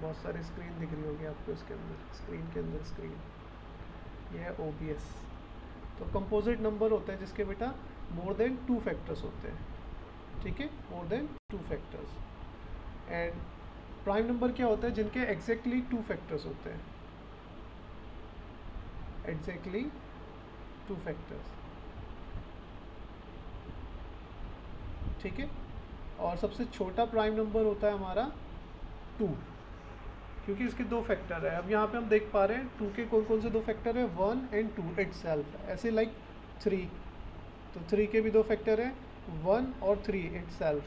बहुत सारी स्क्रीन दिख रही होगी आपको इसके अंदर, स्क्रीन के अंदर स्क्रीन, ये है OBS। तो कंपोजिट नंबर होते हैं जिसके बेटा मोर देन 2 फैक्टर्स होते हैं, ठीक है, मोर than 2 factors. And prime number क्या होता है, जिनके एग्जैक्टली 2 फैक्टर्स होते हैं, एग्जैक्टली 2 फैक्टर्स, ठीक है। और सबसे छोटा प्राइम नंबर होता है हमारा 2, क्योंकि इसके 2 फैक्टर है। अब यहाँ पे हम देख पा रहे हैं 2 के कौन कौन से 2 फैक्टर है, 1 एंड 2 इटसेल्फ। ऐसे लाइक 3, तो 3 के भी 2 फैक्टर है, 1 और 3 इटसेल्फ,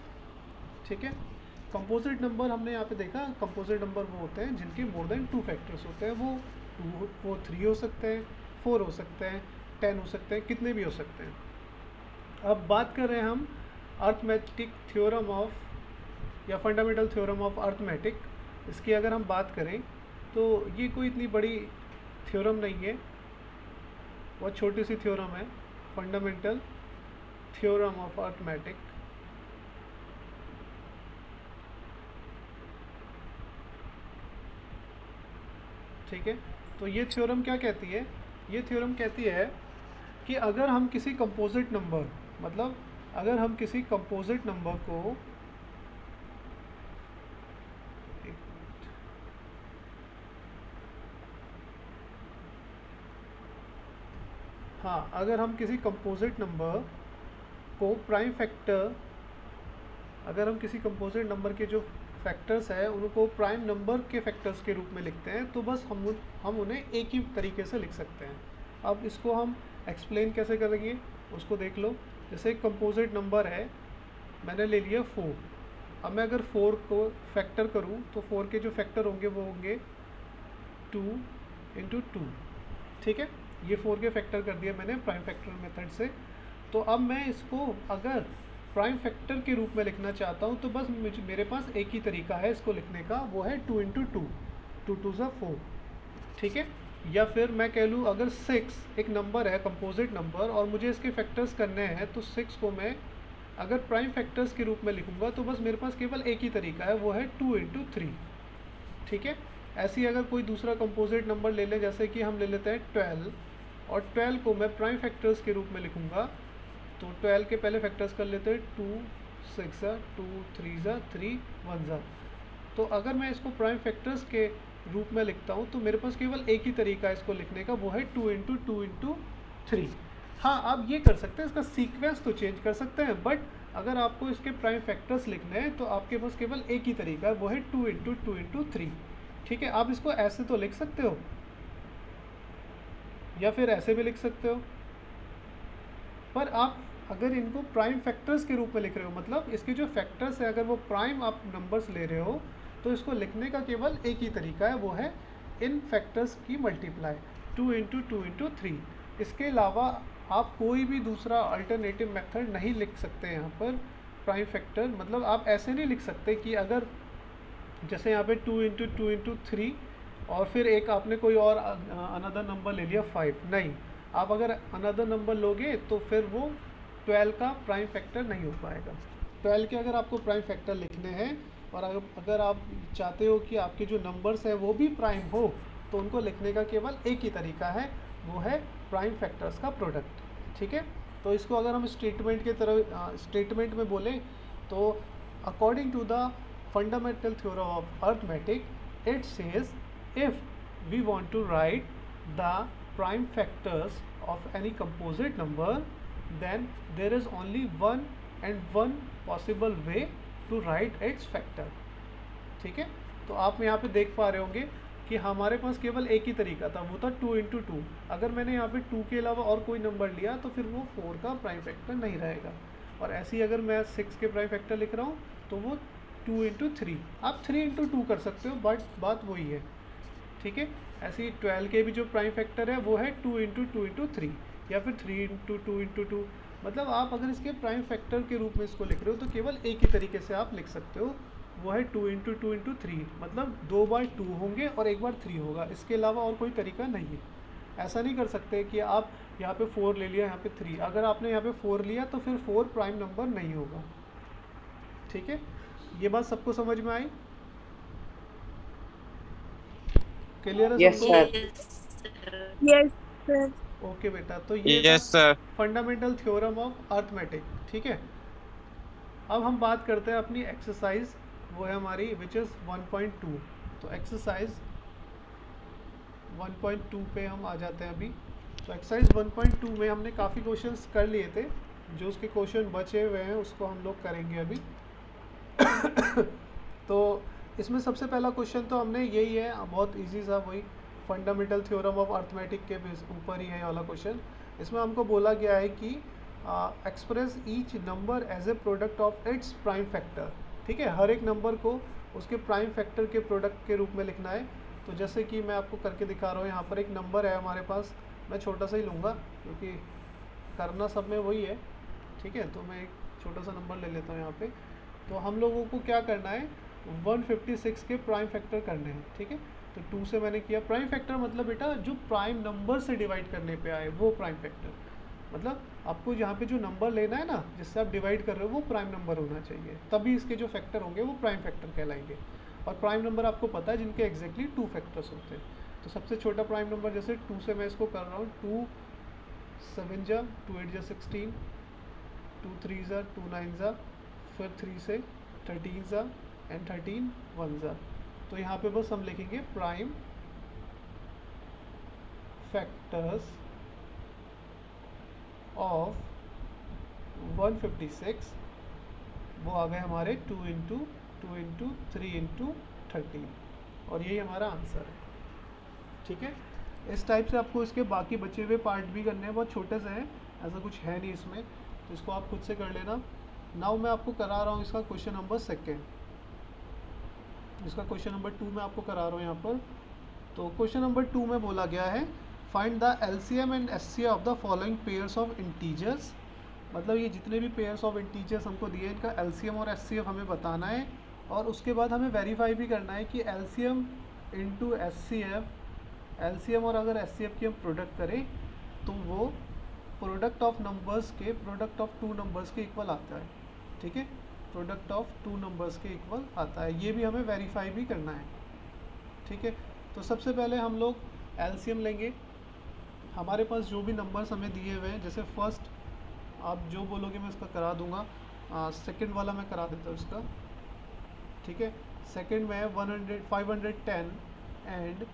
ठीक है। कंपोजिट नंबर हमने यहाँ पे देखा, कंपोजिट नंबर वो होते हैं जिनके मोर देन 2 फैक्टर्स होते हैं। वो 3 हो सकते हैं, 4 हो सकते हैं, 10 हो सकते हैं, कितने भी हो सकते हैं। अब बात कर रहे हैं हम अर्थमेटिक थ्योरम ऑफ या फंडामेंटल थ्योरम ऑफ अर्थमेटिक। इसकी अगर हम बात करें तो ये कोई इतनी बड़ी थ्योरम नहीं है, बहुत छोटी सी थ्योरम है, फंडामेंटल थ्योरम ऑफ अर्थमेटिक। ठीक है, तो ये थ्योरम क्या कहती है, ये थ्योरम कहती है कि अगर हम किसी कंपोजिट नंबर, मतलब अगर हम किसी कंपोजिट नंबर को, हाँ, अगर हम किसी कंपोजिट नंबर को प्राइम फैक्टर, अगर हम किसी कंपोजिट नंबर के जो फैक्टर्स है उनको प्राइम नंबर के फैक्टर्स के रूप में लिखते हैं, तो बस हम उन्हें एक ही तरीके से लिख सकते हैं। अब इसको हम एक्सप्लेन कैसे करेंगे उसको देख लो। जैसे एक कंपोजिट नंबर है, मैंने ले लिया 4। अब मैं अगर 4 को फैक्टर करूं तो 4 के जो फैक्टर होंगे वो होंगे 2 × 2, ठीक है। ये 4 के फैक्टर कर दिया मैंने प्राइम फैक्टर मेथड से। तो अब मैं इसको अगर प्राइम फैक्टर के रूप में लिखना चाहता हूँ तो बस मेरे पास एक ही तरीका है इसको लिखने का, वो है 2 × 2, 2 2 ज़ा 4, ठीक है। या फिर मैं कह लूँ अगर 6 एक नंबर है, कंपोजिट नंबर, और मुझे इसके फैक्टर्स करने हैं, तो 6 को मैं अगर प्राइम फैक्टर्स के रूप में लिखूंगा तो बस मेरे पास केवल एक ही तरीका है, वो है 2 × 3, ठीक है। ऐसे ही अगर कोई दूसरा कंपोजिट नंबर ले लें, जैसे कि हम ले लेते हैं 12, और 12 को मैं प्राइम फैक्टर्स के रूप में लिखूंगा, तो 12 के पहले फैक्टर्स कर लेते हैं 2 6 2 3 3 1। तो अगर मैं इसको प्राइम फैक्टर्स के रूप में लिखता हूँ तो मेरे पास केवल एक ही तरीका है इसको लिखने का, वो है 2 × 2 × 3। हाँ, आप ये कर सकते हैं, इसका सीक्वेंस तो चेंज कर सकते हैं, बट अगर आपको इसके प्राइम फैक्टर्स लिखने हैं तो आपके पास केवल एक ही तरीका है, वो है 2 × 2 × 3, ठीक है। आप इसको ऐसे तो लिख सकते हो या फिर ऐसे भी लिख सकते हो, पर आप अगर इनको प्राइम फैक्टर्स के रूप में लिख रहे हो, मतलब इसके जो फैक्टर्स है अगर वो प्राइम आप नंबर्स ले रहे हो, तो इसको लिखने का केवल एक ही तरीका है, वो है इन फैक्टर्स की मल्टीप्लाई, 2 × 2 × 3। इसके अलावा आप कोई भी दूसरा अल्टरनेटिव मेथड नहीं लिख सकते यहाँ पर प्राइम फैक्टर। मतलब आप ऐसे नहीं लिख सकते कि अगर जैसे यहाँ पे 2 × 2 × 3 और फिर एक आपने कोई और अनदर नंबर ले लिया 5, नहीं। आप अगर अनदर नंबर लोगे तो फिर वो 12 का प्राइम फैक्टर नहीं हो पाएगा। 12 के अगर आपको प्राइम फैक्टर लिखने हैं और अगर आप चाहते हो कि आपके जो नंबर्स हैं वो भी प्राइम हो, तो उनको लिखने का केवल एक ही तरीका है, वो है प्राइम फैक्टर्स का प्रोडक्ट, ठीक है। तो इसको अगर हम स्टेटमेंट के तरह स्टेटमेंट में बोलें तो according to the fundamental theorem of arithmetic, it says if we want to write the prime factors of any composite number, then there is only one possible way to write its factor, ठीक है। तो आप यहाँ पे देख पा रहे होंगे कि हमारे पास केवल एक ही तरीका था, वो था 2 × 2। अगर मैंने यहाँ पे 2 के अलावा और कोई नंबर लिया तो फिर वो 4 का प्राइम फैक्टर नहीं रहेगा। और ऐसे ही अगर मैं 6 के प्राइम फैक्टर लिख रहा हूँ तो वो 2 × 3, आप 3 × 2 कर सकते हो, बट बात वही है, ठीक है। ऐसे ही 12 के भी जो प्राइम फैक्टर है वो है 2 × 2 × 3 या फिर 3 × 2 × 2। मतलब आप अगर इसके प्राइम फैक्टर के रूप में इसको लिख रहे हो तो केवल एक ही तरीके से आप लिख सकते हो, वो है 2 × 2 × 3। मतलब 2 बार 2 होंगे और 1 बार 3 होगा, इसके अलावा और कोई तरीका नहीं है। ऐसा नहीं कर सकते कि आप यहाँ पे 4 ले लिया, यहाँ पे 3। अगर आपने यहाँ पे 4 लिया तो फिर 4 प्राइम नंबर नहीं होगा, ठीक है। ये बात सबको समझ में आई? क्लियर है यस सबको? सर। Yes sir. ओके बेटा, तो ये था yes sir. Fundamental theorem of arithmetic. ठीक है, अब हम बात करते हैं अपनी एक्सरसाइज, वो है हमारी विच इज़ 1.2। तो एक्सरसाइज 1.2 पे हम आ जाते हैं अभी। तो एक्सरसाइज 1.2 में हमने काफ़ी क्वेश्चंस कर लिए थे, जो उसके क्वेश्चन बचे हुए हैं उसको हम लोग करेंगे अभी। तो इसमें सबसे पहला क्वेश्चन तो हमने यही है, बहुत इजी सा, वही फंडामेंटल थ्योरम ऑफ अर्थमेटिक के ऊपर ही है वाला क्वेश्चन। इसमें हमको बोला गया है कि express each number as a product of its prime factor. ठीक है, हर एक नंबर को उसके प्राइम फैक्टर के प्रोडक्ट के रूप में लिखना है। तो जैसे कि मैं आपको करके दिखा रहा हूँ, यहाँ पर एक नंबर है हमारे पास, मैं छोटा सा ही लूँगा क्योंकि करना सब में वही है। ठीक है, तो मैं एक छोटा सा नंबर ले लेता हूँ यहाँ पे। तो हम लोगों को क्या करना है, 156 के प्राइम फैक्टर करने हैं। ठीक है, तो 2 से मैंने किया। प्राइम फैक्टर मतलब बेटा जो प्राइम नंबर से डिवाइड करने पे आए वो प्राइम फैक्टर। मतलब आपको यहाँ पे जो नंबर लेना है ना, जिससे आप डिवाइड कर रहे हो, वो प्राइम नंबर होना चाहिए, तभी इसके जो फैक्टर होंगे वो प्राइम फैक्टर कहलाएंगे। और प्राइम नंबर आपको पता है जिनके एग्जैक्टली 2 फैक्टर्स होते हैं। तो सबसे छोटा प्राइम नंबर, जैसे 2 से मैं इसको कर रहा हूँ, 2 7 जा, 2 8 जा 16, 2 3 जा, 2 9 जा, फिर 3 से 13 जा, एंड 13 1 जा। तो यहाँ पे बस हम लिखेंगे प्राइम फैक्टर्स ऑफ 156, वो आ गए हमारे 2 इंटू 2 इंटू 3 इंटू 13, और यही हमारा आंसर है। ठीक है, इस टाइप से आपको इसके बाकी बचे हुए पार्ट भी करने हैं, बहुत छोटे से हैं, ऐसा कुछ है नहीं इसमें, तो इसको आप खुद से कर लेना। नाउ मैं आपको करा रहा हूँ इसका क्वेश्चन नंबर 2, इसका क्वेश्चन नंबर 2 मैं आपको करा रहा हूँ यहाँ पर। तो क्वेश्चन नंबर 2 में बोला गया है, find the LCM and HCF of the following pairs of integers. मतलब ये जितने भी पेयर्स ऑफ इंटीजर्स हमको दिए, इनका एलसीएम और एचसीएफ हमें बताना है, और उसके बाद हमें वेरीफाई भी करना है कि एलसीएम इंटू एचसीएफ, एलसीएम और अगर एचसीएफ की हम प्रोडक्ट करें तो वो प्रोडक्ट ऑफ नंबर्स के, प्रोडक्ट ऑफ 2 नंबर्स के इक्वल आता है। ठीक है, प्रोडक्ट ऑफ 2 नंबर्स के इक्वल आता है, ये भी हमें वेरीफाई भी करना है। ठीक है, तो सबसे पहले हम लोग एलसीएम लेंगे। हमारे पास जो भी नंबर्स हमें दिए हुए हैं, जैसे फर्स्ट आप जो बोलोगे मैं उसका करा दूंगा, सेकंड वाला मैं करा देता हूँ इसका। ठीक है, सेकंड में 100 510 एंड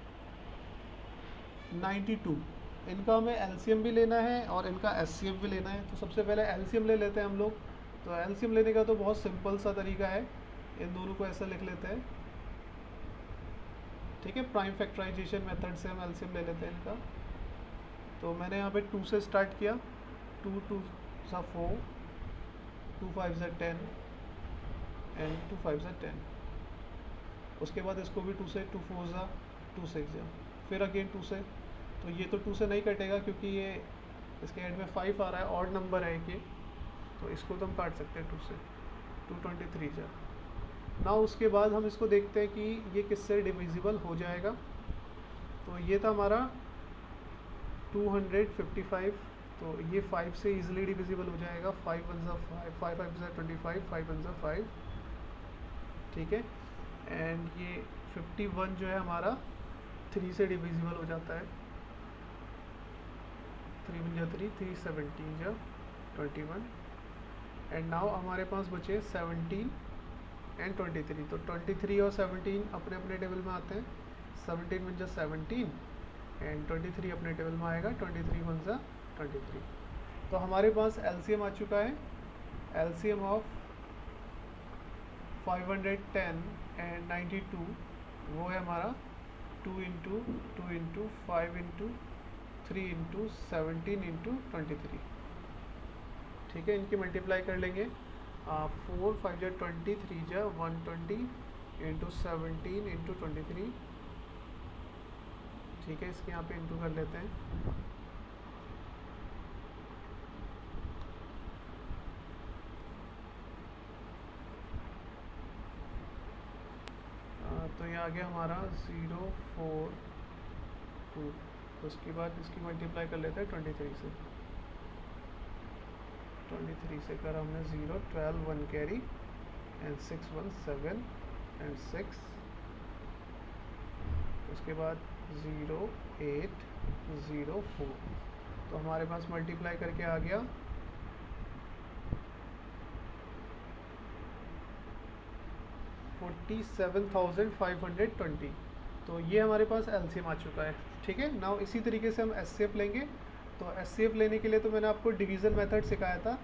92, इनका हमें एलसीएम भी लेना है और इनका एचसीएफ भी लेना है। तो सबसे पहले एलसीएम ले लेते हैं हम लोग। तो एलसीएम लेने का तो बहुत सिंपल सा तरीका है, इन दोनों को ऐसा लिख लेते हैं। ठीक है, प्राइम फैक्टराइजेशन मेथड से हम एलसीएम ले लेते हैं इनका। तो मैंने यहाँ पे 2 से स्टार्ट किया, 2 2 सा 4, 2 5 सा 10 एंड 2 5 सा 10। उसके बाद इसको भी 2 से, 2 4 सा 2 6 जा, फिर अगेन 2 से। तो ये तो 2 से नहीं कटेगा क्योंकि ये इसके एंड में 5 आ रहा है, ऑड नंबर है ये, तो इसको तो हम काट सकते हैं 2 से। 223 जा। ना उसके बाद हम इसको देखते हैं कि ये किससे डिविजिबल हो जाएगा। तो ये था हमारा 255, तो ये 5 से इजीली डिविजिबल हो जाएगा। 5 1 ज़ा 5, 5 5 ज़ा 25, 5 1 ज़ा 5। ठीक है, एंड ये 51 जो है हमारा 3 से डिविजिबल हो जाता है। 3 1 ज़ा 3, 3 17 ज़ा 21, एंड नाउ हमारे पास बचे 17 एंड 23। तो 23 और 17 अपने अपने टेबल में आते हैं। 17 1 ज़ा 17 एंड 23 अपने टेबल में आएगा। 23 1 ज़ा 23। तो हमारे पास एलसीएम आ चुका है। एलसीएम ऑफ 510 एंड 92 वो है हमारा 2 into 2 into 5 into 3 into 17 into 23। ठीक है, इनकी मल्टीप्लाई कर लेंगे। 4 5 जा 20, 3 जा 120 इंटू 17 इंटू 23। ठीक है, इसके यहाँ पे इंटू कर लेते हैं। तो ये आ गया हमारा 0 4 2। उसके बाद इसकी मल्टीप्लाई कर लेते हैं 23 से। 23 से कर हमने 0 12 1 कैरी एंड 6 1 7 एंड 6 उसके बाद 0804, तो हमारे पास मल्टीप्लाई करके आ गया 47,520। तो ये हमारे पास एलसीएम आ चुका है। ठीक है, नाउ इसी तरीके से हम एचसीएफ लेंगे। तो एचसीएफ लेने के लिए तो मैंने आपको डिवीज़न मेथड सिखाया था।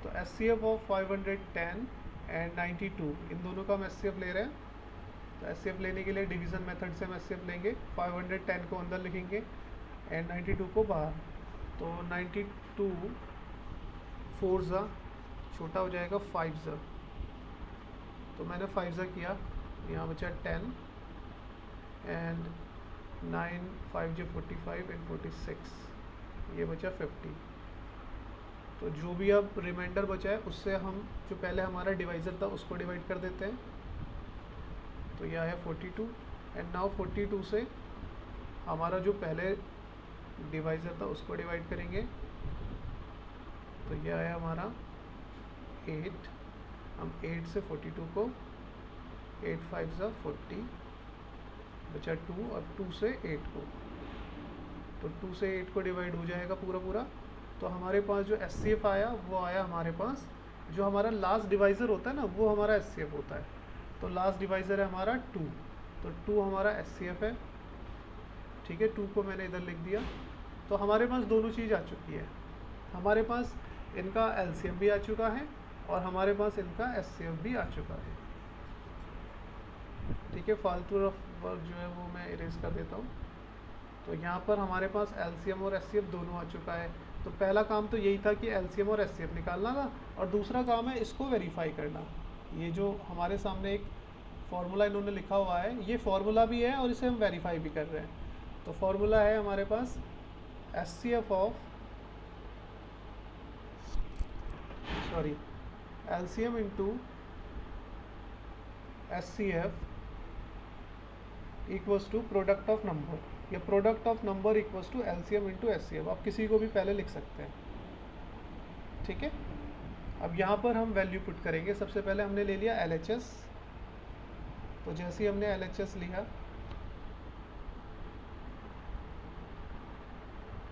तो एचसीएफ ऑफ 510 एंड 92, इन दोनों का हम एचसीएफ ले रहे हैं। तो एचसीएफ लेने के लिए डिवीज़न मेथड से हम एचसीएफ लेंगे। 510 को अंदर लिखेंगे एंड 92 को बाहर। तो 92 4 ज़ा छोटा हो जाएगा 5 ज़ा, तो मैंने 5 ज़ा किया, यहाँ बचा 10 एंड 9 5 जो 45 एंड 46, ये बचा 50। तो जो भी अब रिमाइंडर बचा है उससे हम जो पहले हमारा डिवाइज़र था उसको डिवाइड कर देते हैं। तो यह आया 42 एंड नाउ 42 से हमारा जो पहले डिवाइज़र था उसको डिवाइड करेंगे। तो यह आया हमारा 8, हम 8 से 42 को 8 5 ज़ा 40, बचा 2 और 2 से 8 को, तो 2 से 8 को डिवाइड हो जाएगा पूरा पूरा। तो हमारे पास जो एचसीएफ आया वो आया हमारे पास, जो हमारा लास्ट डिवाइज़र होता है ना वो हमारा एचसीएफ होता है। तो लास्ट डिवाइज़र है हमारा 2, तो 2 हमारा एचसीएफ है। ठीक है, 2 को मैंने इधर लिख दिया। तो हमारे पास दोनों चीज़ आ चुकी है, हमारे पास इनका एलसीएम भी आ चुका है और हमारे पास इनका एचसीएफ भी आ चुका है। ठीक है, फालतू वर्क जो है वो मैं इरेज कर देता हूँ। तो यहाँ पर हमारे पास एलसीएम और एचसीएफ दोनों आ चुका है। तो पहला काम तो यही था कि एलसीएम और एचसीएफ निकालना था, और दूसरा काम है इसको वेरीफाई करना। ये जो हमारे सामने एक फार्मूला इन्होंने लिखा हुआ है, ये फार्मूला भी है और इसे हम वेरीफाई भी कर रहे हैं। तो फार्मूला है हमारे पास HCF of LCM into HCF equals to product of number, या product of number equals to LCM into HCF. आप किसी को भी पहले लिख सकते हैं। ठीक है, अब यहाँ पर हम वैल्यू पुट करेंगे। सबसे पहले हमने ले लिया एलएचएस। तो जैसे ही हमने एलएचएस लिया,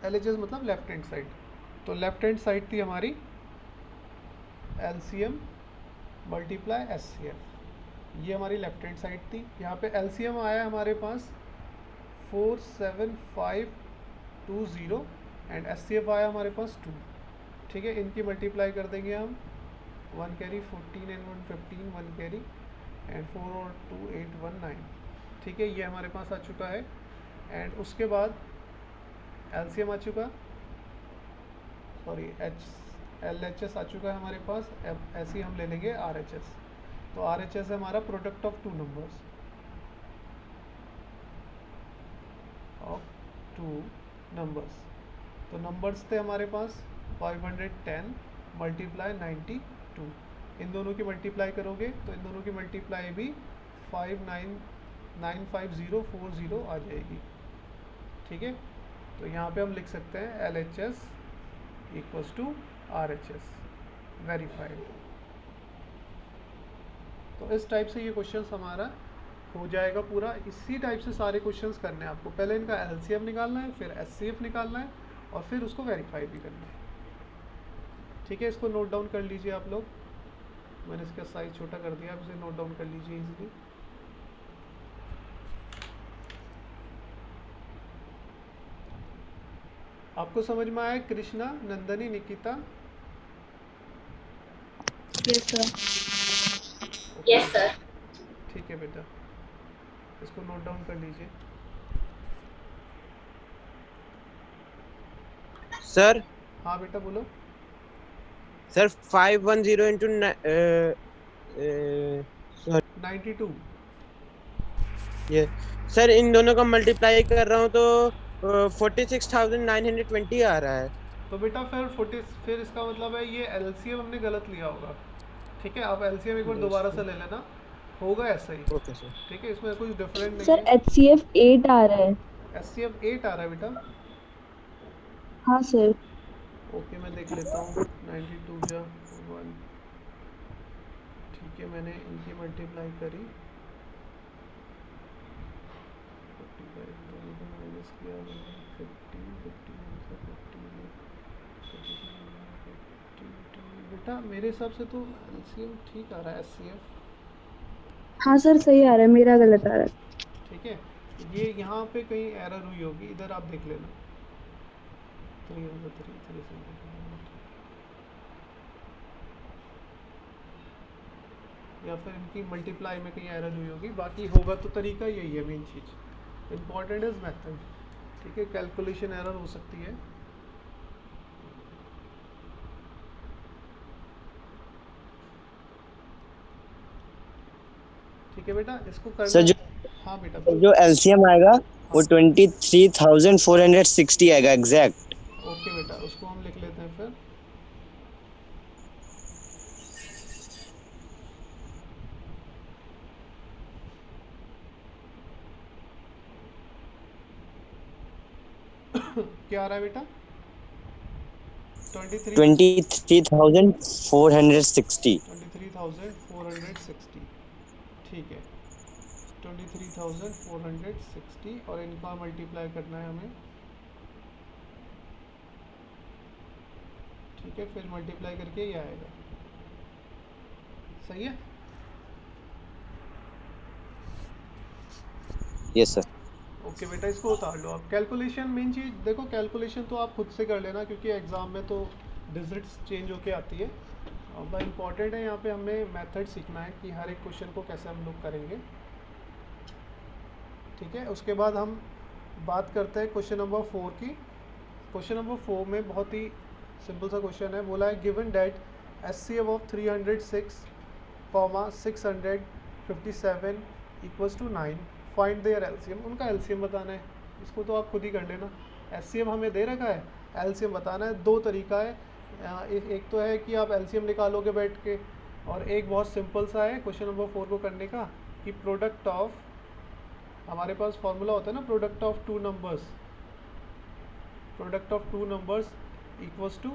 एलएचएस मतलब लेफ्ट हैंड साइड, तो लेफ्ट हैंड साइड थी हमारी एलसीएम मल्टीप्लाई एचसीएफ, ये हमारी लेफ्ट हैंड साइड थी। यहाँ पे एलसीएम आया हमारे पास 47520 एंड एचसीएफ आया हमारे पास 2। ठीक है, इनकी मल्टीप्लाई कर देंगे हम, 1 कैरी 14 एंड 1 15, 1 कैरी एंड 4 और 2 8 1 9। ठीक है, ये हमारे पास आ चुका है। एंड उसके बाद एलसीएम आ चुका, एलएचएस आ चुका है हमारे पास। ऐसे ही हम ले लेंगे आरएचएस। तो आरएचएस है हमारा प्रोडक्ट ऑफ टू नंबर्स। तो नंबर्स थे हमारे पास 510 मल्टीप्लाई 92, इन दोनों की मल्टीप्लाई करोगे तो इन दोनों की मल्टीप्लाई भी 595040 आ जाएगी। ठीक है, तो यहाँ पे हम लिख सकते हैं LHS equals to RHS verified. तो इस टाइप से ये क्वेश्चंस हमारा हो जाएगा पूरा। इसी टाइप से सारे क्वेश्चंस करने हैं आपको। पहले इनका LCM निकालना है, फिर HCF निकालना है और फिर उसको वेरीफाई भी करना है। ठीक है, इसको नोट डाउन कर लीजिए आप लोग। मैंने इसका साइज छोटा कर दिया, आप इसे नोट डाउन कर लीजिए इजीली। आपको समझ में आया Krishna, Nandini, Nikita? Yes sir. Yes sir. ठीक है बेटा, इसको नोट डाउन कर लीजिए। सर। हाँ बेटा बोलो। Sir 510 into 92। ये सर इन दोनों का मल्टीप्लाई कर रहा हूँ तो 46,920 आ रहा है। तो बेटा फिर इसका मतलब है ये LCM हमने गलत लिया होगा। ठीक है, आप LCM एक बार दोबारा से ले लेना, होगा ऐसा ही। Okay sir. ठीक है, इसमें कुछ डिफरेंट नहीं सर है। HCF 8 आ रहा है। HCF 8 आ रहा है बेटा? हाँ सर। ओके, मैं देख लेता हूँ। 92 जा 1। ठीक है, मैंने इनकी मल्टीप्लाई करी 45 इसकी आ गई 50 51 से 50 बेटा मेरे हिसाब से तो एलसीएम ठीक आ रहा है एचसीएफ। हाँ सर सही आ रहा है, मेरा गलत आ रहा है। ठीक है, ये यहाँ पे कहीं एरर हुई होगी, इधर आप देख लेना। 3 या फिर इनकी मल्टीप्लाई में कहीं एरर हुई होगी, बाकी होगा तो तरीका यही है। Main cheese important is method. ठीक है, कैलकुलेशन एरर हो सकती है। ठीक है बेटा, इसको करना सर हाँ बेटा जो एलसीएम आएगा वो 23,460 आएगा एग्जैक्ट। ओके बेटा, उसको हम लिख लेते हैं फिर। क्या आ रहा है बेटा? 23,460। 23,460। ठीक है, 23,460 और इनका मल्टीप्लाई करना है हमें। ठीक है, फिर मल्टीप्लाई करके ये आएगा। सही है? Yes sir. ओके बेटा, इसको उतार लो आप। कैलकुलेशन मेन चीज़ देखो, कैलकुलेशन तो आप खुद से कर लेना क्योंकि एग्ज़ाम में तो डिजिट्स चेंज होके आती है। अब इम्पॉर्टेंट है यहाँ पे हमें मेथड सीखना है कि हर एक क्वेश्चन को कैसे हम लोग करेंगे। ठीक है, उसके बाद हम बात करते हैं क्वेश्चन नंबर 4 की। क्वेश्चन नंबर 4 में बहुत ही सिंपल सा क्वेश्चन है। बोला है given that HCF of 306, 657 equals to 9, find their LCM. उनका एलसीएम बताना है, इसको तो आप खुद ही कर लेना। एचसीएफ हमें दे रखा है, एलसीएम बताना है। दो तरीका है, एक तो है कि आप एलसीएम निकालोगे बैठ के, और एक बहुत सिंपल सा है क्वेश्चन नंबर 4 को करने का कि प्रोडक्ट ऑफ, हमारे पास फॉर्मूला होता है ना, product of two numbers equals to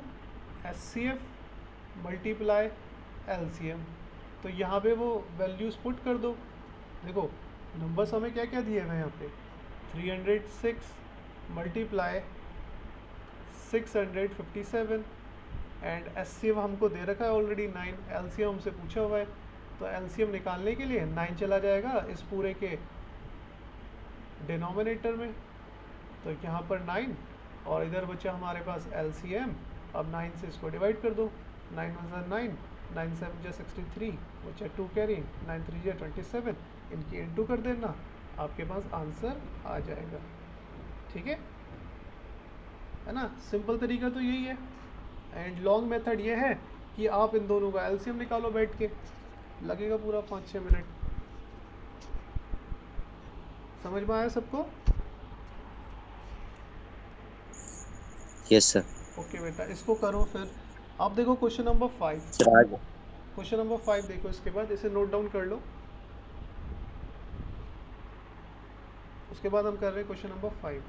HCF multiply LCM. तो यहाँ पे वो वैल्यूज़ पुट कर दो। देखो नंबर्स हमें क्या क्या दिए हुए हैं यहाँ पे, 306 मल्टीप्लाई 657 एंड एचसीएफ हमको दे रखा है ऑलरेडी 9, एलसीएम हमसे पूछा हुआ है। तो एलसीएम निकालने के लिए 9 चला जाएगा इस पूरे के डिनोमिनेटर में, तो यहाँ पर 9 और इधर बचा हमारे पास एलसीएम। अब 9 से इसको डिवाइड कर दो, 9 1 9, 9 7 63, बचा 2 कैरी, 9 3 27, इनकी इंटू कर देना, आपके पास आंसर आ जाएगा। ठीक है ना? सिंपल तरीका तो यही है। एंड लॉन्ग मेथड ये है कि आप इन दोनों का एलसीएम निकालो बैठ के, लगेगा पूरा 5-6 मिनट। समझ में आया सबको? Yes sir. ओके बेटा, इसको करो फिर। अब देखो क्वेश्चन नंबर 5। क्वेश्चन नंबर 5 देखो, इसके बाद इसे नोट डाउन कर लो। उसके बाद हम कर रहे हैं क्वेश्चन नंबर 5।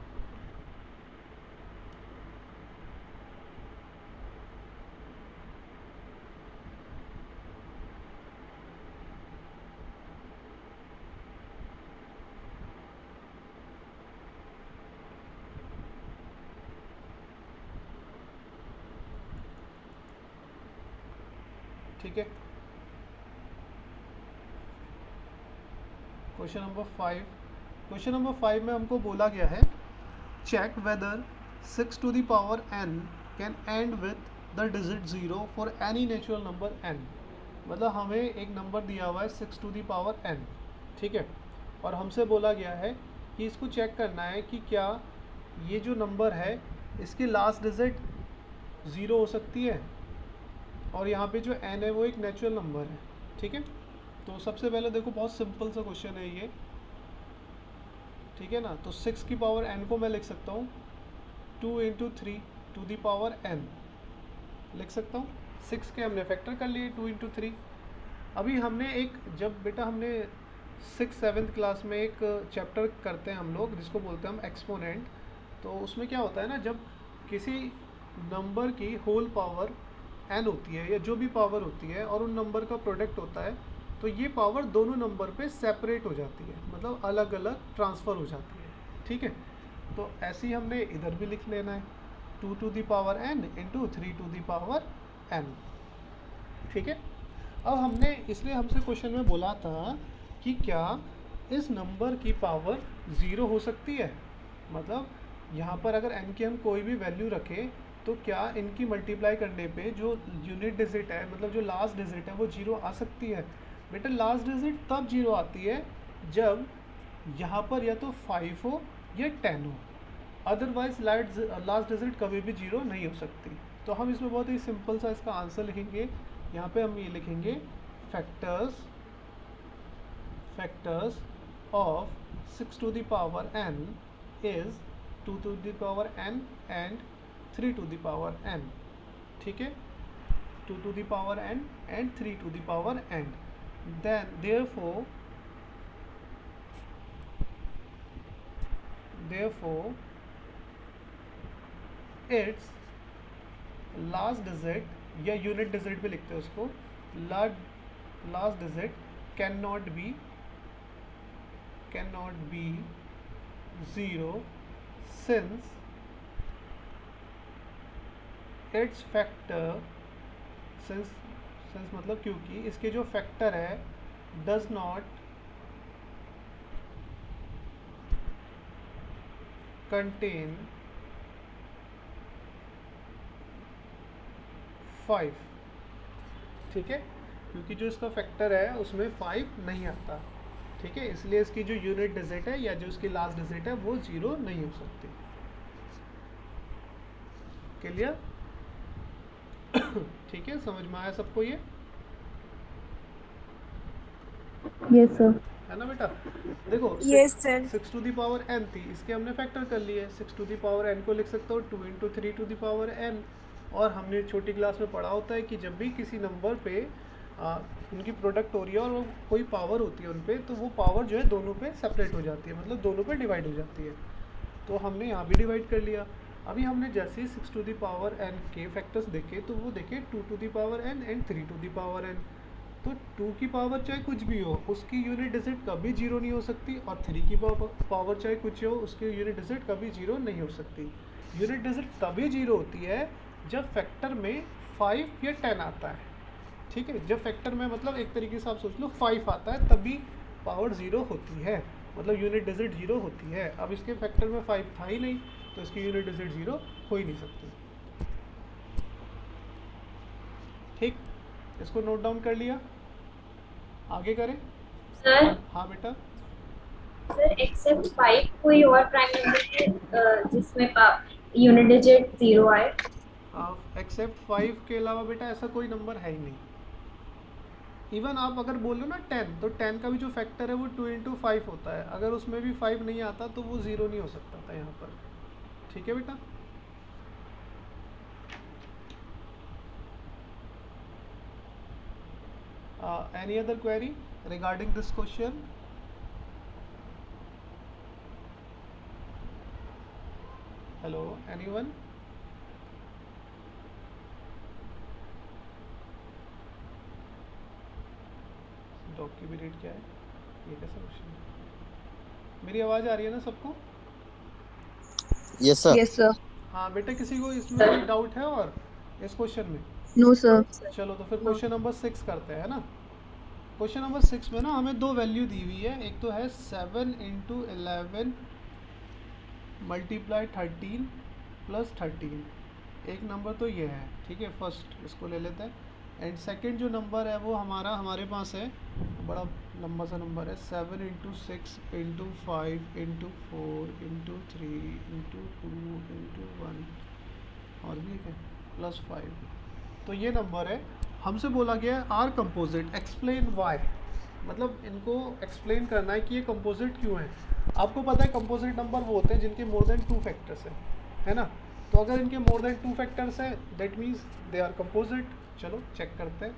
ठीक है, क्वेश्चन नंबर 5। क्वेश्चन नंबर 5 में हमको बोला गया है check whether 6 to the power n can end with the digit 0 for any natural number n। मतलब हमें एक नंबर दिया हुआ है 6 टू द पावर n, ठीक है, और हमसे बोला गया है कि इसको चेक करना है कि क्या ये जो नंबर है इसकी लास्ट डिजिट 0 हो सकती है, और यहाँ पे जो n है वो एक नेचुरल नंबर है। ठीक है, तो सबसे पहले देखो बहुत सिंपल सा क्वेश्चन है ये, ठीक है ना? तो 6 की पावर n को मैं लिख सकता हूँ 2 × 3 टू दी पावर n लिख सकता हूँ। 6 के हमने फैक्टर कर लिए 2 × 3। अभी हमने एक, जब बेटा हमने 6th-7th क्लास में एक चैप्टर करते हैं हम लोग जिसको बोलते हैं हम एक्सपोनेंट, तो उसमें क्या होता है ना, जब किसी नंबर की होल पावर n होती है या जो भी पावर होती है और उन नंबर का प्रोडक्ट होता है, तो ये पावर दोनों नंबर पे सेपरेट हो जाती है, मतलब अलग अलग ट्रांसफ़र हो जाती है। ठीक है, तो ऐसे ही हमने इधर भी लिख लेना है 2 to the power n into 3 to the power n। ठीक है, अब हमने इसलिए हमसे क्वेश्चन में बोला था कि क्या इस नंबर की पावर 0 हो सकती है, मतलब यहाँ पर अगर n की हम कोई भी वैल्यू रखें तो क्या इनकी मल्टीप्लाई करने पे जो यूनिट डिजिट है, मतलब जो लास्ट डिजिट है, वो 0 आ सकती है। बेटा लास्ट डिजिट तब 0 आती है जब यहाँ पर या तो 5 हो या 10 हो, अदरवाइज लास्ट डिजिट कभी भी 0 नहीं हो सकती। तो हम इसमें बहुत ही सिंपल सा इसका आंसर लिखेंगे। यहाँ पे हम ये लिखेंगे factors of 6 to the power n is 2 to the power n and 3 to the power n। ठीक है, 2 to the power n and 3 to the power n। then therefore its last digit या unit digit भी लिखते हैं उसको, last digit can not be 0 since it's factor, since मतलब क्योंकि इसके जो फैक्टर है डज नॉट कंटेन 5। ठीक है, क्योंकि जो इसका फैक्टर है उसमें 5 नहीं आता। ठीक है, इसलिए इसकी जो यूनिट डिजिट है या जो इसकी लास्ट डिजिट है वो 0 नहीं हो सकती। क्लियर? ठीक है, समझ में आया सबको ये? Yes sir. है ना बेटा? देखो Yes, sir. 6 to the power n थी, इसके हमने फैक्टर कर लिए। 6 to the power n को लिख सकते हो 2 into 3 to the power n। और हमने छोटी क्लास में पढ़ा होता है कि जब भी किसी नंबर पे उनकी प्रोडक्ट हो रही है और वो कोई पावर होती है उन पे, तो वो पावर जो है दोनों पे सेपरेट हो जाती है, मतलब दोनों पे डिवाइड हो जाती है। तो हमने यहाँ भी डिवाइड कर लिया। अभी हमने जैसे ही 6 to the power n के फैक्टर्स देखे तो वो देखे 2 to the power n and 3 to the power n। तो 2 की पावर चाहे कुछ भी हो उसकी यूनिट डिजिट कभी 0 नहीं हो सकती, और 3 की पावर चाहे कुछ हो उसकी यूनिट डिजिट कभी 0 नहीं हो सकती। यूनिट डिजिट तभी 0 होती है जब फैक्टर में 5 या 10 आता है। ठीक है, जब फैक्टर में मतलब एक तरीके से आप सोच लो 5 आता है तभी पावर 0 होती है, मतलब यूनिट डिजिट 0 होती है। अब इसके फैक्टर में 5 था ही नहीं तो इसकी यूनिट डिजिट 0 हो ही नहीं सकती। ठीक, इसको नोट डाउन कर लिया, आगे करें? सर हाँ बेटा। सर एक्सेप्ट 5 कोई और प्राइम नंबर है जिसमें यूनिट डिजिट 0 आए? एक्सेप्ट 5 के अलावा बेटा ऐसा कोई नंबर है ही नहीं। इवन आप अगर बोल लो ना 10, तो 10 का भी जो फैक्टर है वो 2 into 5 होता है। अगर उसमें भी 5 नहीं आता तो वो 0 नहीं हो सकता था यहाँ पर। ठीक है बेटा? Any other query regarding this question? Hello, anyone? Dog की भी रेट क्या है, ये कैसा क्वेश्चन है? मेरी आवाज़ आ रही है ना सबको? Yes, sir. Yes sir. हाँ बेटा, किसी को इसमें कोई डाउट है और इस क्वेश्चन में? No sir. चलो तो फिर क्वेश्चन नंबर 6 करते हैं ना। क्वेश्चन नंबर 6 में ना हमें दो वैल्यू दी हुई है, एक तो है 7 into 11 मल्टीप्लाई 13 प्लस 13। एक नंबर तो ये है, ठीक है, फर्स्ट इसको ले लेते हैं। एंड सेकंड जो नंबर है वो हमारे पास है, बड़ा लंबा सा नंबर है, 7 into 6 into 5 into 4 into 3 into 2 into 1 और भी है प्लस 5। तो ये नंबर है। हमसे बोला गया है आर कंपोजिट, एक्सप्लेन वाई, मतलब इनको एक्सप्लेन करना है कि ये कंपोजिट क्यों है। आपको पता है कंपोजिट नंबर वो होते हैं जिनके मोर देन 2 फैक्टर्स है ना। तो अगर इनके मोर देन 2 फैक्टर्स हैं that means they are composite. चलो चेक करते हैं,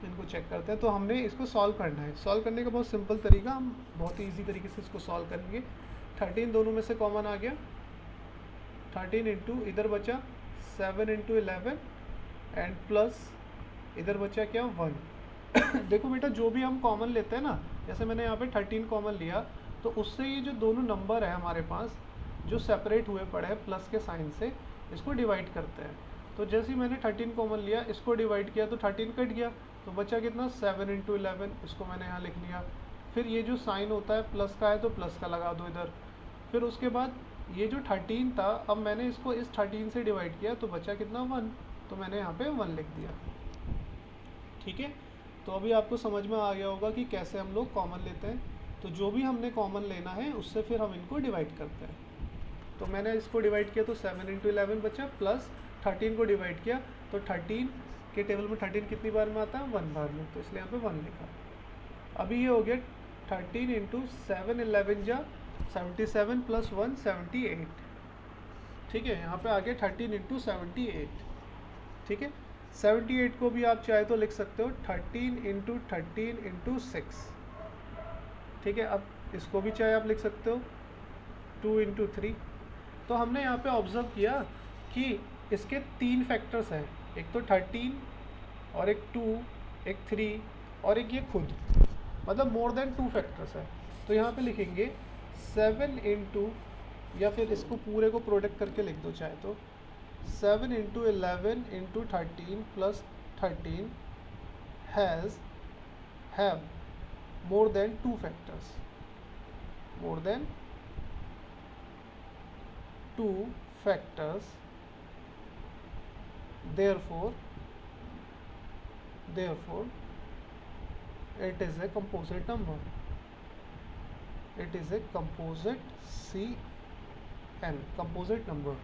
इनको चेक करते हैं। तो हमने इसको सॉल्व करना है। सॉल्व करने का बहुत सिंपल तरीका, हम बहुत ही ईजी तरीके से इसको सॉल्व करेंगे। 13 दोनों में से कॉमन आ गया, 13 इंटू इधर बचा 7 into 11 एंड प्लस इधर बचा क्या 1। देखो बेटा जो भी हम कॉमन लेते हैं ना, जैसे मैंने यहाँ पे 13 कॉमन लिया तो उससे ये जो दोनों नंबर है हमारे पास जो सेपरेट हुए पड़े हैं प्लस के साइन से, इसको डिवाइड करते हैं। तो जैसे ही मैंने 13 कॉमन लिया, इसको डिवाइड किया तो 13 कट गया, तो बचा कितना 7 × 11, इसको मैंने यहाँ लिख लिया। फिर ये जो साइन होता है प्लस का है तो प्लस का लगा दो इधर। फिर उसके बाद ये जो 13 था, अब मैंने इसको इस 13 से डिवाइड किया तो बचा कितना 1, तो मैंने यहाँ पे 1 लिख दिया। ठीक है, तो अभी आपको समझ में आ गया होगा कि कैसे हम लोग कॉमन लेते हैं। तो जो भी हमने कॉमन लेना है उससे फिर हम इनको डिवाइड करते हैं। तो मैंने इसको डिवाइड किया तो 7 × 11 बचा, प्लस 13 को डिवाइड किया तो 13 के टेबल में 13 कितनी बार में आता है 1 बार में, तो इसलिए यहाँ पे 1 लिखा। अभी ये हो गया 13 × 7 11 जा 77 + 1 78। ठीक है, यहाँ पे आ गया 13 × 78। ठीक है, 78 को भी आप चाहे तो लिख सकते हो 13 × 13 × 6। ठीक है, अब इसको भी चाहे आप लिख सकते हो 2 × 3। तो हमने यहाँ पे ऑब्जर्व किया कि इसके 3 फैक्टर्स हैं, एक तो 13 और एक 2, एक 3 और एक ये खुद, मतलब मोर देन 2 फैक्टर्स है। तो यहाँ पे लिखेंगे 7 × या फिर इसको पूरे को प्रोडक्ट करके लिख दो चाहे तो 7 × 11 × 13 + 13 have more than 2 factors, more than 2 factors, therefore it is a composite number, it is a composite CN, composite number।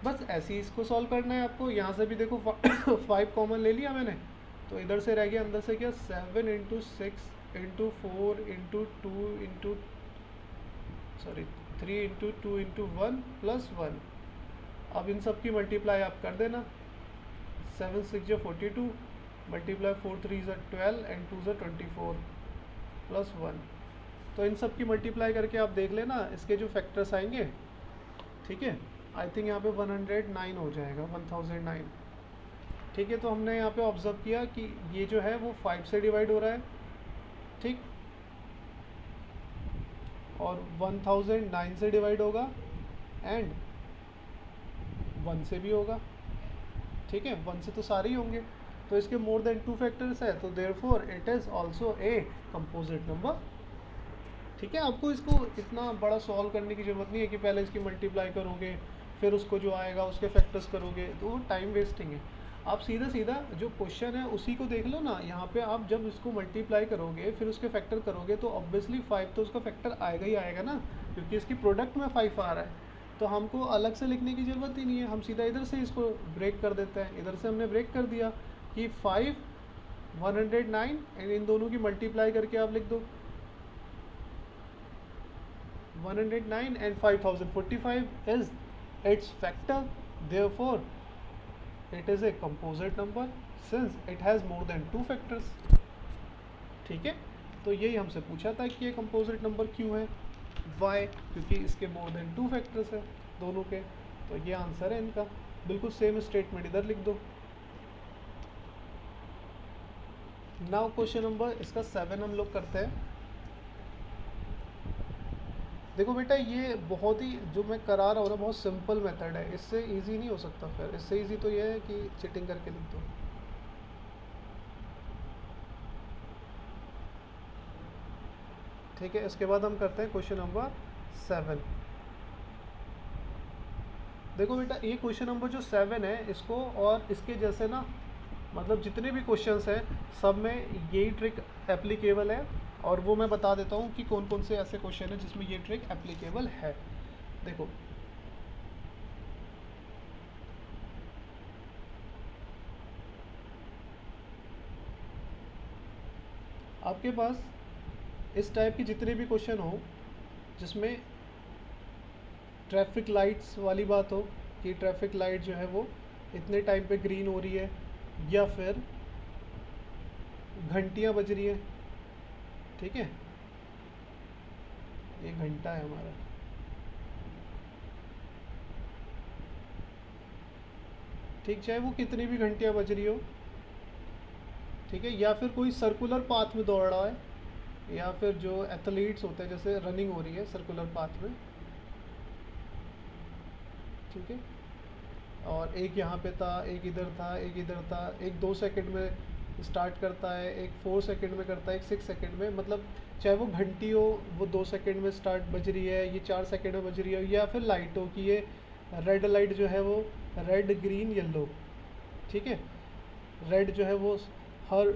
बस ऐसे ही इसको सॉल्व करना है आपको। यहाँ से भी देखो 5 कॉमन ले लिया मैंने, तो इधर से रह गया अंदर से क्या 7 × 6 × 4 × 2 × 3 × 2 × 1 + 1। अब इन सब की मल्टीप्लाई आप कर देना, 7 × 6 = 42, मल्टीप्लाई 4 × 3 = 12 and 2 = 24 + 1। तो इन सब की मल्टीप्लाई करके आप देख लेना इसके जो फैक्टर्स आएंगे। ठीक है, आई थिंक यहाँ पे 109 हो जाएगा, 1009। ठीक है, तो हमने यहाँ पे ऑब्जर्व किया कि ये जो है वो 5 से डिवाइड हो रहा है, ठीक, और 1009 से डिवाइड होगा एंड 1 से भी होगा। ठीक है, 1 से तो सारे ही होंगे, तो इसके मोर देन 2 फैक्टर्स है, तो therefore it is also a composite number. ठीक है, आपको इसको इतना बड़ा सॉल्व करने की ज़रूरत नहीं है कि पहले इसकी मल्टीप्लाई करोगे फिर उसको जो आएगा उसके फैक्टर्स करोगे, तो वो टाइम वेस्टिंग है। आप सीधा सीधा जो क्वेश्चन है उसी को देख लो ना। यहाँ पे आप जब इसको मल्टीप्लाई करोगे फिर उसके फैक्टर करोगे तो ऑब्वियसली 5 तो उसका फैक्टर आएगा ही आएगा ना, क्योंकि इसकी प्रोडक्ट में 5 आ रहा है। तो हमको अलग से लिखने की ज़रूरत ही नहीं है, हम सीधा इधर से इसको ब्रेक कर देते हैं। इधर से हमने ब्रेक कर दिया कि 5 109 एंड इन दोनों की मल्टीप्लाई करके आप लिख दो 109 and 5045 is its factor, therefore it is a composite number since it has more than 2 factors। ठीक है, तो यही हमसे पूछा था कि ये कंपोजिट नंबर क्यों है, वाई, क्योंकि इसके मोर देन 2 फैक्टर्स है दोनों के। तो ये आंसर है इनका, बिल्कुल सेम स्टेटमेंट इधर लिख दो। नाउ क्वेश्चन नंबर इसका 7 हम लोग करते हैं। देखो बेटा, ये बहुत ही जो मैं करा रहा हूँ ना बहुत सिंपल मेथड है, इससे इजी नहीं हो सकता। फिर इससे इजी तो ये है कि चीटिंग करके लिख दो। ठीक है, इसके बाद हम करते हैं क्वेश्चन नंबर 7। देखो बेटा, ये क्वेश्चन नंबर जो 7 है इसको और इसके जैसे ना, मतलब जितने भी क्वेश्चंस हैं सब में यही ट्रिक एप्लीकेबल है, और वो मैं बता देता हूँ कि कौन कौन से ऐसे क्वेश्चन हैं जिसमें ये ट्रिक एप्लीकेबल है। देखो, आपके पास इस टाइप की जितने भी क्वेश्चन हो जिसमें ट्रैफिक लाइट्स वाली बात हो कि ट्रैफिक लाइट जो है वो इतने टाइम पे ग्रीन हो रही है, या फिर घंटियाँ बज रही हैं। ठीक है, ये घंटा है हमारा। ठीक, चाहे वो कितनी भी घंटियाँ बज रही हो, ठीक है, या फिर कोई सर्कुलर पाथ में दौड़ रहा है, या फिर जो एथलीट्स होते हैं, जैसे रनिंग हो रही है सर्कुलर पाथ में, ठीक है, और एक यहाँ पे था, एक इधर था, एक इधर था, एक 2 सेकंड में स्टार्ट करता है, एक 4 सेकंड में करता है, एक 6 सेकंड में, मतलब चाहे वो घंटी हो वो 2 सेकंड में स्टार्ट बज रही है, ये 4 सेकंड में बज रही है, या फिर लाइट हो कि ये रेड लाइट जो है वो रेड ग्रीन येलो, ठीक है, रेड जो है वो हर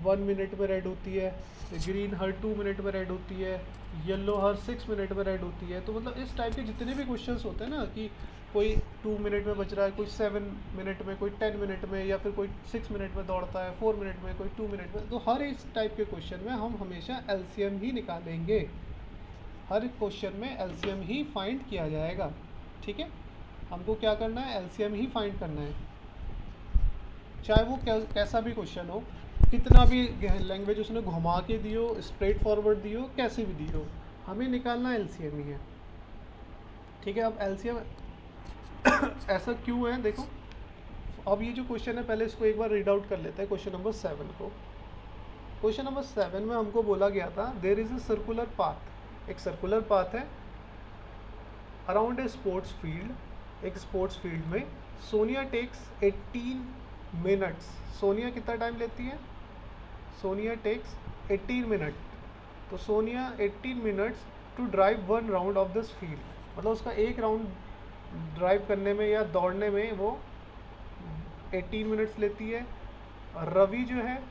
1 मिनट में रेड होती है, ग्रीन हर 2 मिनट में रेड होती है, येलो हर 6 मिनट में रेड होती है। तो मतलब इस टाइप के जितने भी क्वेश्चंस होते हैं ना, कि कोई 2 मिनट में बज रहा है, कोई 7 मिनट में, कोई 10 मिनट में, या फिर कोई 6 मिनट में दौड़ता है, 4 मिनट में, कोई 2 मिनट में, तो हर इस टाइप के क्वेश्चन में हम हमेशा एलसीएम ही निकालेंगे, हर क्वेश्चन में एलसीएम ही फाइंड किया जाएगा, ठीक है। हमको क्या करना है, एलसीएम ही फाइंड करना है, चाहे वो कैसा भी क्वेश्चन हो, कितना भी लैंग्वेज उसने घुमा के दियो, स्ट्रेट फॉरवर्ड दियो, कैसे भी दियो, हमें निकालना एलसीएम ही है, ठीक है। अब एलसीएम ऐसा क्यों है, देखो अब ये जो क्वेश्चन है पहले इसको एक बार रीड आउट कर लेते हैं, क्वेश्चन नंबर 7 को। क्वेश्चन नंबर 7 में हमको बोला गया था there is a circular path, एक सर्कुलर पाथ है अराउंड ए स्पोर्ट्स फील्ड, एक स्पोर्ट्स फील्ड में सोनिया टेक्स 18 मिनट्स, सोनिया कितना टाइम लेती है, सोनिया टेक्स 18 मिनट, तो Sonia 18 minutes to drive 1 round of this field, मतलब उसका एक राउंड ड्राइव करने में या दौड़ने में वो 18 मिनट्स लेती है। और रवि जो है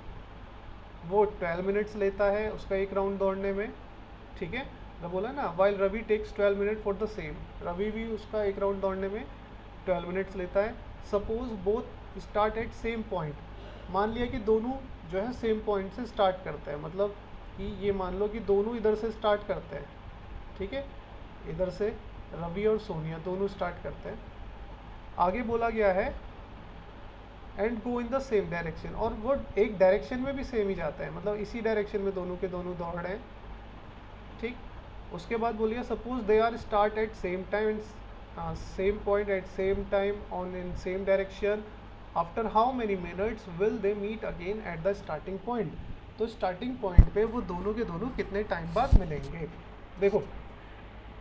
वो 12 मिनट्स लेता है उसका एक राउंड दौड़ने में, ठीक है, तो बोला ना while Ravi takes 12 minute for the same, Ravi भी उसका एक राउंड दौड़ने में 12 मिनट्स लेता है। Suppose both start at same point, मान लिया कि दोनों जो है सेम पॉइंट से स्टार्ट करते हैं, मतलब कि ये मान लो कि दोनों इधर से स्टार्ट करते हैं, ठीक है, इधर से रवि और सोनिया दोनों स्टार्ट करते हैं। आगे बोला गया है and go in the same direction, और वो एक डायरेक्शन में भी सेम ही जाता है, मतलब इसी डायरेक्शन में दोनों के दोनों दौड़ रहे हैं, ठीक। उसके बाद बोलिए suppose they are start at same time, same point at same time on in same direction, after how many minutes will they meet again at the starting point, तो स्टार्टिंग पॉइंट पे वो दोनों के दोनों कितने टाइम बाद मिलेंगे। देखो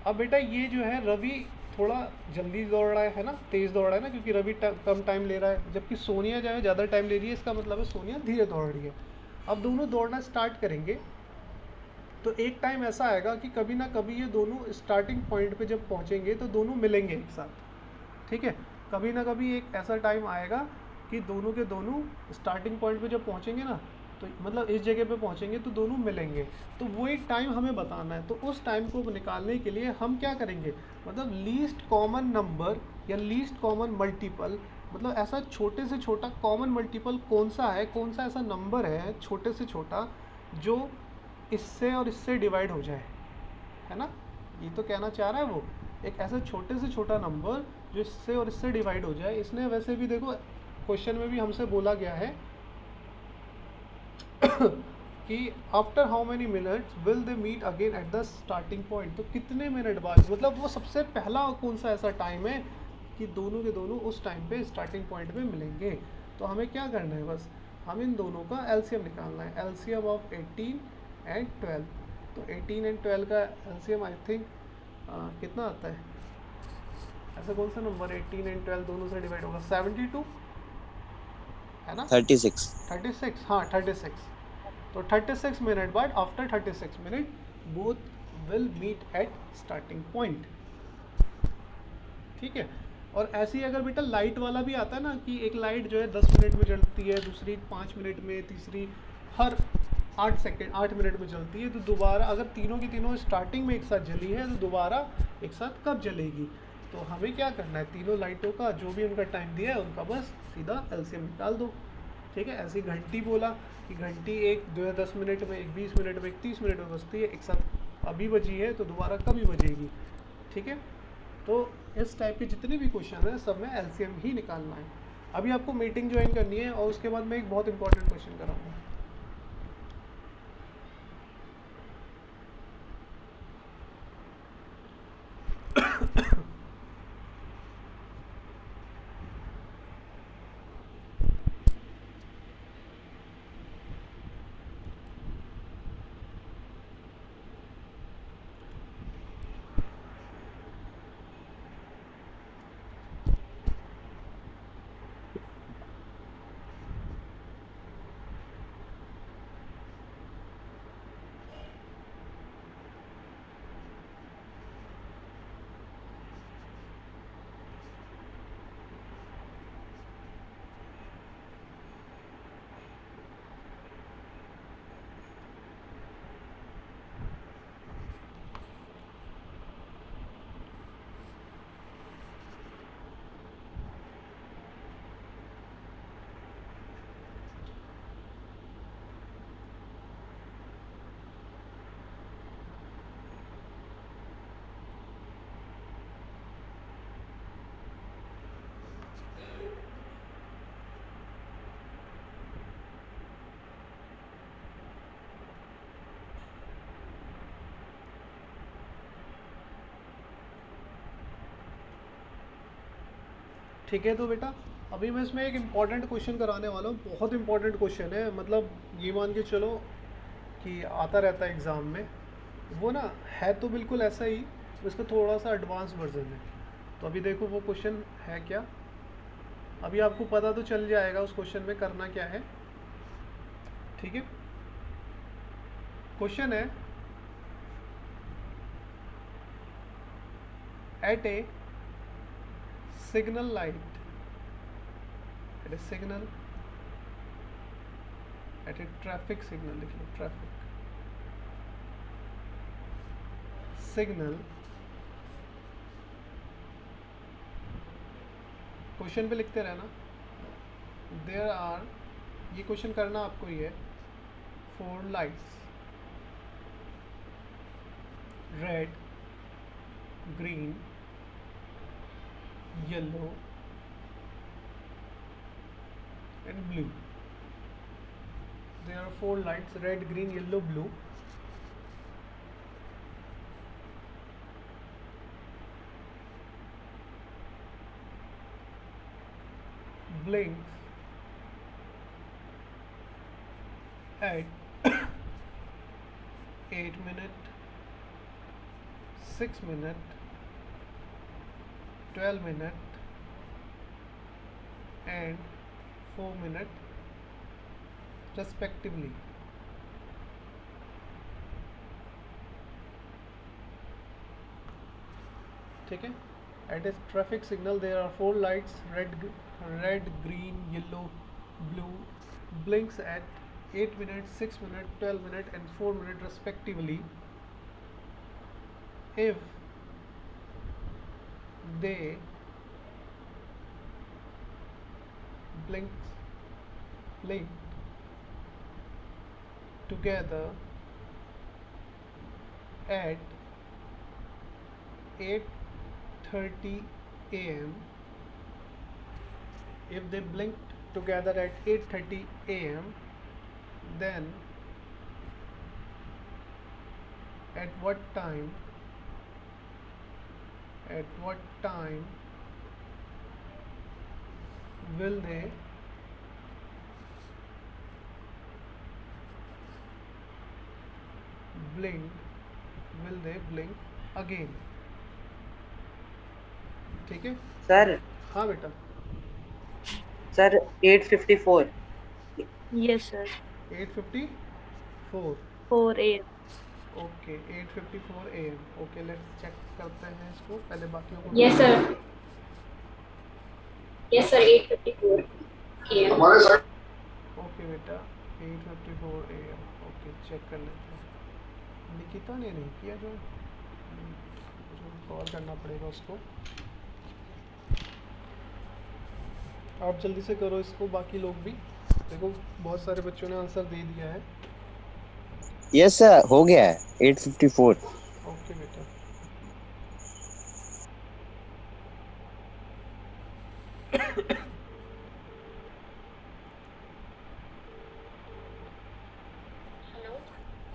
अब बेटा ये जो है रवि थोड़ा जल्दी दौड़ रहा है ना, तेज़ दौड़ रहा है ना, क्योंकि रवि कम टाइम ले रहा है, जबकि सोनिया जो है ज़्यादा टाइम ले रही है, इसका मतलब है सोनिया धीरे दौड़ रही है। अब दोनों दौड़ना स्टार्ट करेंगे तो एक टाइम ऐसा आएगा कि कभी ना कभी ये दोनों स्टार्टिंग पॉइंट पे जब पहुंचेंगे तो दोनों मिलेंगे एक साथ, ठीक है, कभी ना कभी एक ऐसा टाइम आएगा कि दोनों के दोनों स्टार्टिंग पॉइंट पे जब पहुंचेंगे ना, तो मतलब इस जगह पे पहुंचेंगे तो दोनों मिलेंगे, तो वो एक टाइम हमें बताना है। तो उस टाइम को निकालने के लिए हम क्या करेंगे, मतलब लीस्ट कॉमन नंबर या लीस्ट कॉमन मल्टीपल, मतलब ऐसा छोटे से छोटा कॉमन मल्टीपल कौन सा है, कौन सा ऐसा नंबर है छोटे से छोटा जो इससे और इससे डिवाइड हो जाए, है ना, ये तो कहना चाह रहा है वो, एक ऐसा छोटे से छोटा नंबर जो इससे और इससे डिवाइड हो जाए। इसने वैसे भी देखो क्वेश्चन में भी हमसे बोला गया है कि after how many minutes will they meet again at the starting point, तो कितने मिनट बाद, मतलब वो सबसे पहला कौन सा ऐसा टाइम है कि दोनों के दोनों उस टाइम पे स्टार्टिंग पॉइंट पे मिलेंगे। तो हमें क्या करना है, बस हम इन दोनों का एलसीएम निकालना है, एलसीएम ऑफ 18 एंड 12, तो 18 एंड 12 का एलसीएम आई थिंक कितना आता है, ऐसा कौन सा नंबर 18 एंड 12 दोनों से डिवाइड होगा, 72 है ना, 36, हाँ 36, तो 36 मिनट बाद after 36 minute both will meet at starting point, ठीक है। और ऐसे ही अगर बेटा लाइट वाला भी आता है ना कि एक लाइट जो है 10 मिनट में जलती है, दूसरी 5 मिनट में, तीसरी हर 8 मिनट में जलती है, तो दोबारा अगर तीनों की तीनों स्टार्टिंग में एक साथ जली है तो दोबारा एक साथ कब जलेगी। तो हमें क्या करना है, तीनों लाइटों का जो भी उनका टाइम दिया है उनका बस सीधा एलसीएम निकाल दो, ठीक है। ऐसी घंटी बोला कि घंटी एक जो है 10 मिनट में, एक 20 मिनट में, एक 30 मिनट में बजती है, एक साथ अभी बजी है तो दोबारा कभी बजेगी, ठीक है। तो इस टाइप के जितने भी क्वेश्चन हैं सब में एलसीएम ही निकालना है। अभी आपको मीटिंग ज्वाइन करनी है और उसके बाद मैं एक बहुत इंपॉर्टेंट क्वेश्चन कराऊंगा। ठीक है, तो बेटा अभी मैं इसमें एक इम्पॉर्टेंट क्वेश्चन कराने वाला हूँ, बहुत इम्पॉर्टेंट क्वेश्चन है, मतलब ये मान के चलो कि आता रहता है एग्ज़ाम में। वो ना है तो बिल्कुल ऐसा ही, उसका थोड़ा सा एडवांस वर्जन है। तो अभी देखो वो क्वेश्चन है क्या, अभी आपको पता तो चल जाएगा उस क्वेश्चन में करना क्या है। ठीक है, क्वेश्चन है एट ए सिग्नल लाइट, एट ए सिग्नल, एट ए ट्रैफिक सिग्नल, लिख लो ट्रैफिक सिग्नल। क्वेश्चन पे लिखते रहना, देयर आर, ये क्वेश्चन करना आपको ही है, 4 lights, red, green, yellow and blue. There are 4 lights, red, green, yellow, blue. Blinks at 8 minute, 6 minute, 12 minute and 4 minute respectively. ठीक है, at a traffic signal there are 4 lights, red, green, yellow, blue, blinks at 8 minutes, 6 minutes, 12 minutes and 4 minutes respectively. If they blink together at 8:30 a.m. If they blinked together at 8:30 a.m. then at what time will they blink again? ठीक है sir. हाँ बेटा, sir 8:54। Yes, sir. 8:54, 4 a.m. Okay 8:54 a.m. Okay, let's check करते हैं इसको, पहले बाकियों को। Yes sir. Yes sir. 8:54 a.m. Okay बेटा 8:54 a.m. ओके, चेक कर लेते हैं। निकिता ने नहीं किया, जो कॉल करना पड़ेगा उसको। आप जल्दी से करो इसको, बाकी लोग भी देखो, बहुत सारे बच्चों ने आंसर दे दिया है। यस सर, हो गया है 8:54। ओके बेटा,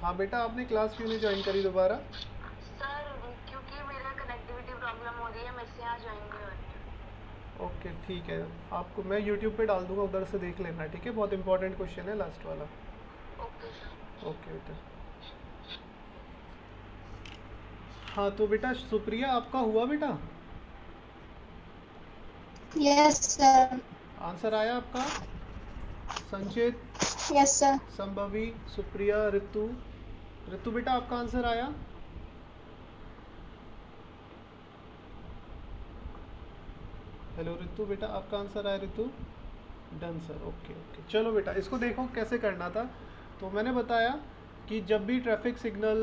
हाँ बेटा, आपने क्लास क्यों नहीं ज्वाइन करी दोबारा? सर क्योंकि मेरा कनेक्टिविटी प्रॉब्लम हो रही है, मैं इससे यहाँ ज्वाइन नहीं हो रही हूँ। ओके ठीक है, आपको मैं यूट्यूब पे डाल दूंगा, उधर से देख लेना। ठीक है, बहुत इंपॉर्टेंट क्वेश्चन है लास्ट वाला। Okay sir. ओके बेटा, हाँ तो बेटा सुप्रिया आपका हुआ बेटा? Yes sir. आंसर आया आपका? संचित, यस सर। संभवी, सुप्रिया, ऋतु बेटा आपका आंसर आया? हेलो ऋतु बेटा, आपका आंसर आया? ऋतु डन सर, ओके ओके। चलो बेटा इसको देखो कैसे करना था। तो मैंने बताया कि जब भी ट्रैफिक सिग्नल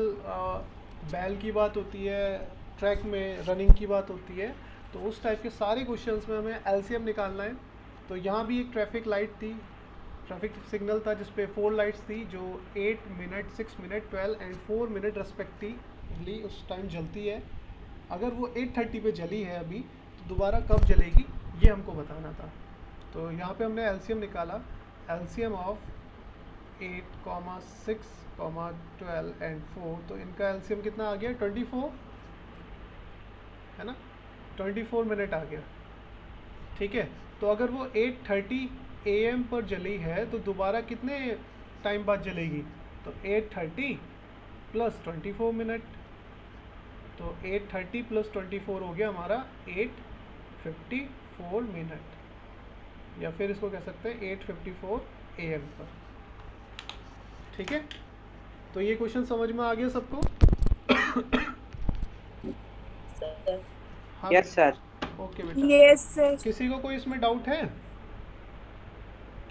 बैल की बात होती है, ट्रैक में रनिंग की बात होती है, तो उस टाइप के सारे क्वेश्चंस में हमें एलसीएम निकालना है। तो यहाँ भी एक ट्रैफिक लाइट थी, ट्रैफिक सिग्नल था जिस पे 4 लाइट्स थी जो 8 minute, 6 minute, 12 and 4 minute respectively उस टाइम जलती है। अगर वो 8:30 पे जली है अभी, तो दोबारा कब जलेगी ये हमको बताना था। तो यहाँ पे हमने एलसीएम निकाला, एलसीएम ऑफ 8, 6, 12 एंड 4। तो इनका एलसीएम कितना आ गया? 24 है ना, 24 मिनट आ गया। ठीक है, तो अगर वो 8:30 AM पर जली है तो दोबारा कितने टाइम बाद जलेगी? तो 8:30 प्लस 24 मिनट, तो 8:30 प्लस 24 हो गया हमारा 8:54 मिनट, या फिर इसको कह सकते हैं 8:54 AM पर। ठीक है, तो ये क्वेश्चन समझ में आ गया सबको? हाँ, यस सर। ओके बेटा। Yes sir. किसी को कोई इसमें डाउट है?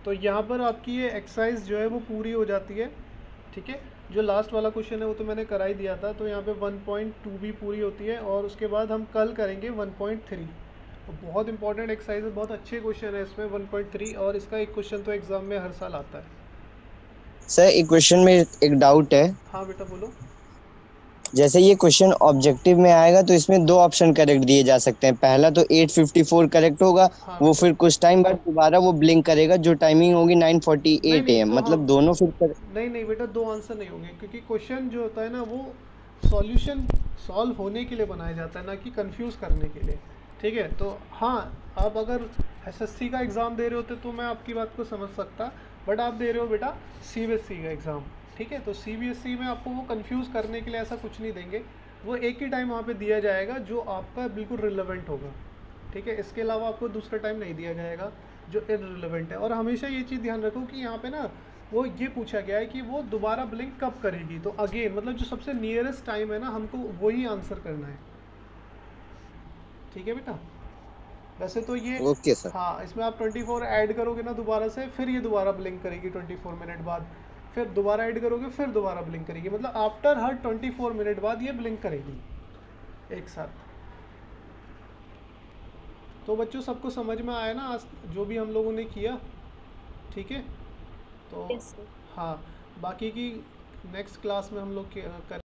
तो यहाँ पर आपकी ये एक्सरसाइज जो है वो पूरी हो जाती है। ठीक है, जो लास्ट वाला क्वेश्चन है वो तो मैंने करा ही दिया था, तो यहाँ पे 1.2 भी पूरी होती है, और उसके बाद हम कल करेंगे 1.3। तो बहुत इंपॉर्टेंट एक्सरसाइज है, बहुत अच्छे क्वेश्चन है इसमें 1.3, और इसका एक क्वेश्चन तो एग्जाम में हर साल आता है। सर एक क्वेश्चन में एक डाउट है। हाँ बेटा बोलो। जैसे ये क्वेश्चन ऑब्जेक्टिव में आएगा तो इसमें दो ऑप्शन करेक्ट दिए जा सकते हैं। पहला तो 8:54 करेक्ट होगा, हाँ। वो फिर कुछ टाइम बाद दोबारा वो ब्लिंक करेगा, जो टाइमिंग होगी 9:48 नहीं, AM। तो मतलब हाँ। दोनों फिर नहीं बेटा, दो आंसर नहीं होंगे, क्योंकि क्वेश्चन जो होता है ना वो सॉल्यूशन सॉल्व होने के लिए बनाया जाता है, ना कि कंफ्यूज करने के लिए। ठीक है, तो हाँ, आप अगर SSC का एग्ज़ाम दे रहे होते तो मैं आपकी बात को समझ सकता, बट आप दे रहे हो बेटा CBSE का एग्ज़ाम। ठीक है, तो CBSE में आपको वो कंफ्यूज करने के लिए ऐसा कुछ नहीं देंगे, वो एक ही टाइम वहाँ पे दिया जाएगा जो आपका बिल्कुल रिलेवेंट होगा। ठीक है, इसके अलावा आपको दूसरा टाइम नहीं दिया जाएगा जो इररिलेवेंट है। और हमेशा ये चीज़ ध्यान रखो कि यहाँ पे ना वो ये पूछा गया है कि वो दोबारा ब्लिंक कब करेगी, तो अगेन मतलब जो सबसे नियरेस्ट टाइम है ना, हमको वही आंसर करना है। ठीक है बेटा, वैसे तो ये ओके सर। हाँ, इसमें आप 24 ऐड करोगे ना दोबारा से, फिर ये दोबारा ब्लिंक करेगी 24 मिनट बाद, फिर दोबारा ऐड करोगे, फिर दोबारा ब्लिंक करेगी, मतलब आफ्टर हर 24 मिनट बाद ये ब्लिंक करेगी एक साथ। तो बच्चों सबको समझ में आया ना आज जो भी हम लोगों ने किया? ठीक है, तो यस सर। हाँ, बाकी की नेक्स्ट क्लास में हम लोग कर